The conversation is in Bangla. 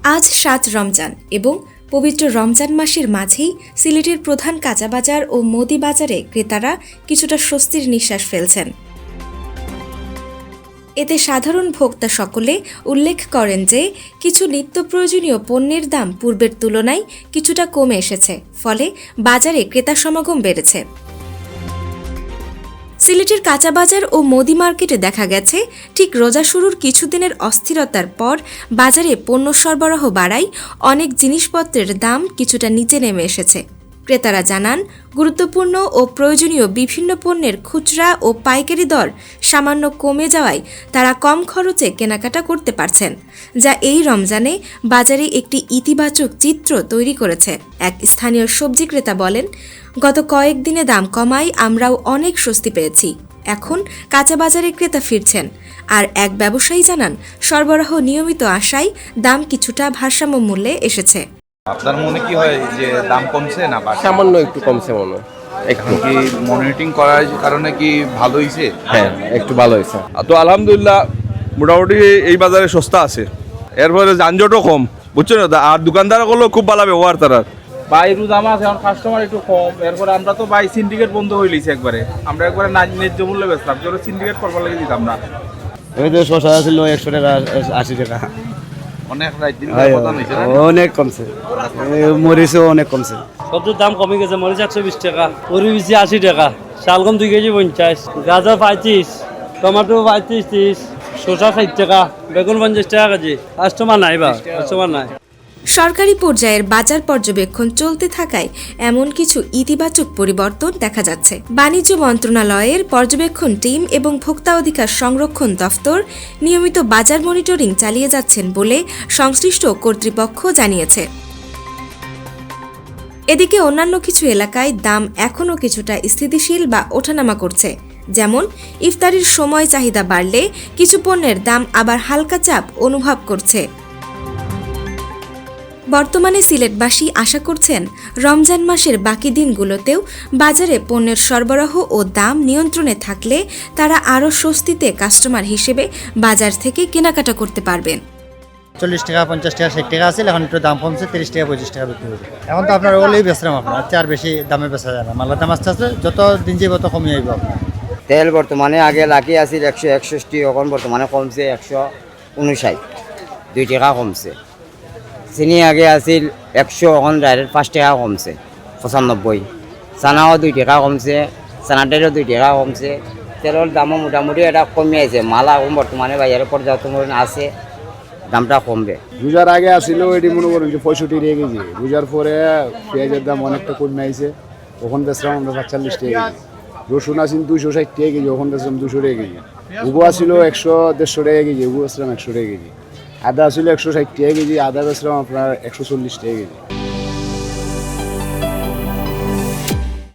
আজ ৭ রমজান এবং পবিত্র রমজান মাসের মাঝেই সিলেটের প্রধান কাঁচা বাজার ও মুদি বাজারে ক্রেতারা কিছুটা স্বস্তির নিঃশ্বাস ফেলছেন। এতে সাধারণ ভোক্তা সকলে উল্লেখ করেন যে কিছু নিত্য প্রয়োজনীয় পণ্যের দাম পূর্বের তুলনায় কিছুটা কমে এসেছে, ফলে বাজারে ক্রেতা সমাগম বেড়েছে। সিলেটের কাঁচা বাজার ও মুদি মার্কেটে দেখা গেছে ঠিক রোজা শুরুর কিছুদিনের অস্থিরতার পর বাজারে পণ্য সরবরাহ বাড়ায় অনেক জিনিসপত্রের দাম কিছুটা নিচে নেমে এসেছে। ক্রেতারা জানান, গুরুত্বপূর্ণ ও প্রয়োজনীয় বিভিন্ন পণ্যের খুচরা ও পাইকারি দর সামান্য কমে যাওয়ায় তারা কম খরচে কেনাকাটা করতে পারছেন, যা এই রমজানে বাজারে একটি ইতিবাচক চিত্র তৈরি করেছে। এক স্থানীয় সবজি ক্রেতা বলেন, গত কয়েকদিনে দাম কমায় আমরাও অনেক স্বস্তি পেয়েছি। এখন কাঁচা বাজারে ক্রেতা ফিরছেন। আর এক ব্যবসায়ী জানান, সরবরাহ নিয়মিত আসায় দাম কিছুটা ভারসাম্য মূল্যে এসেছে। আপনার মনে কি হয় যে দাম কমছে না বাড়ছে? সামান্য একটু কমছে মনে হয়। এখন কি মনিটরিং করার কারণে কি ভালো হয়েছে? হ্যাঁ, একটু ভালো হয়েছে। তো আলহামদুলিল্লাহ মোটামুটি এই বাজারে সস্তা আছে, এরপরে যানজটও কম, বুঝছো না? আর দোকানদারগুলো খুব ভালো ব্যবহার তারা। বাইরু দাম আছে, এখন কাস্টমার একটু কম। এরপরে আমরা তো বাই সিন্ডিকেট বন্ধ হয়ে লিছি একবারে। আমরা একবারে ন্যায্য মূল্যে বেচলাম, যেন সিন্ডিকেট করবার লাগে দিতাম না। ওই তো শসা ছিল 100 টাকা 80 টাকা, অনেক রাত দিন পতন হয়েছে না? অনেক কমছে। মরিচও অনেক কমছে। সবজির দাম কমে গেছে। মরিচ 120 টাকা, পরিবেশি 80 টাকা, শালগম 2 কেজি 50, গাজর 35, টমেটো 35, 30, শসা 60 টাকা, বেগুন 50 টাকা কেজি। কাস্টমার নাই বা কাস্টমার নাই। সরকারি পর্যায়ের বাজার পর্যবেক্ষণ চলতে থাকায় এমন কিছু ইতিবাচক পরিবর্তন দেখা যাচ্ছে। বাণিজ্য মন্ত্রণালয়ের পর্যবেক্ষণ টিম এবং ভোক্তা অধিকার সংরক্ষণ দফতর নিয়মিত বাজার মনিটরিং চালিয়ে যাচ্ছেন বলে সংশ্লিষ্ট কর্তৃপক্ষ জানিয়েছে। এদিকে অন্যান্য কিছু এলাকায় দাম এখনও কিছুটা স্থিতিশীল বা ওঠানামা করছে। যেমন ইফতারির সময় চাহিদা বাড়লে কিছু পণ্যের দাম আবার হালকা চাপ অনুভব করছে। বর্তমানে সিলেটবাসী আশা করছেন, রমজান মাসের বাকি দিনগুলোতেও বাজারে পণ্যের সরবরাহ ও দাম নিয়ন্ত্রণে থাকলে তারা আরও স্বস্তিতে কাস্টমার হিসেবে বাজার থেকে কেনাকাটা করতে পারবেন। 40 টাকা 50 টাকা 60 টাকা আছে, এখন একটু দাম কমছে, 30 টাকা 25 টাকা বিক্রি হচ্ছে। এখন তো আপনার ওলেই বেচলাম, আপনার আর বেশি দামে বেচা যায় না। মালের দাম আস্তে আস্তে যত দিন যাবে তত কমে যাইব। আপনার তেল বর্তমানে আগে লাকি আছিল 161, এখন বর্তমানে কমছে 159, 2 টাকা কমছে। চিনি আগে আছিল 100, এখন ডাইরেক্ট 5 টাকা কমছে, 95। চানাও 2 টাকা কমছে, চানাটারও 2 টাকা কমছে। তেলের দামও মোটামুটি এটা কমে আছে। মাল এখন বর্তমানে বাজারে পর্যাপ্ত আছে, দামটা কমবে। রোজার আগে আসছিল এটি মনে করুন যে 65 টাকা কেজি। রোজার পরে পেঁয়াজের দাম অনেকটা কমে আইছে, ওখান বেচলাম আমরা 45 টাকা কেজি। রসুন আসিল 260 টাকা কেজি, ওখান বেচলাম 200 টাকা কেজি। উগো আসছিল 100-150 টাকা কেজি, উগো বেচলাম 100 টাকা কেজি। আদা আসছিল 160 টাকা কেজি, আদা বেচলাম আপনার 140 টাকা কেজি।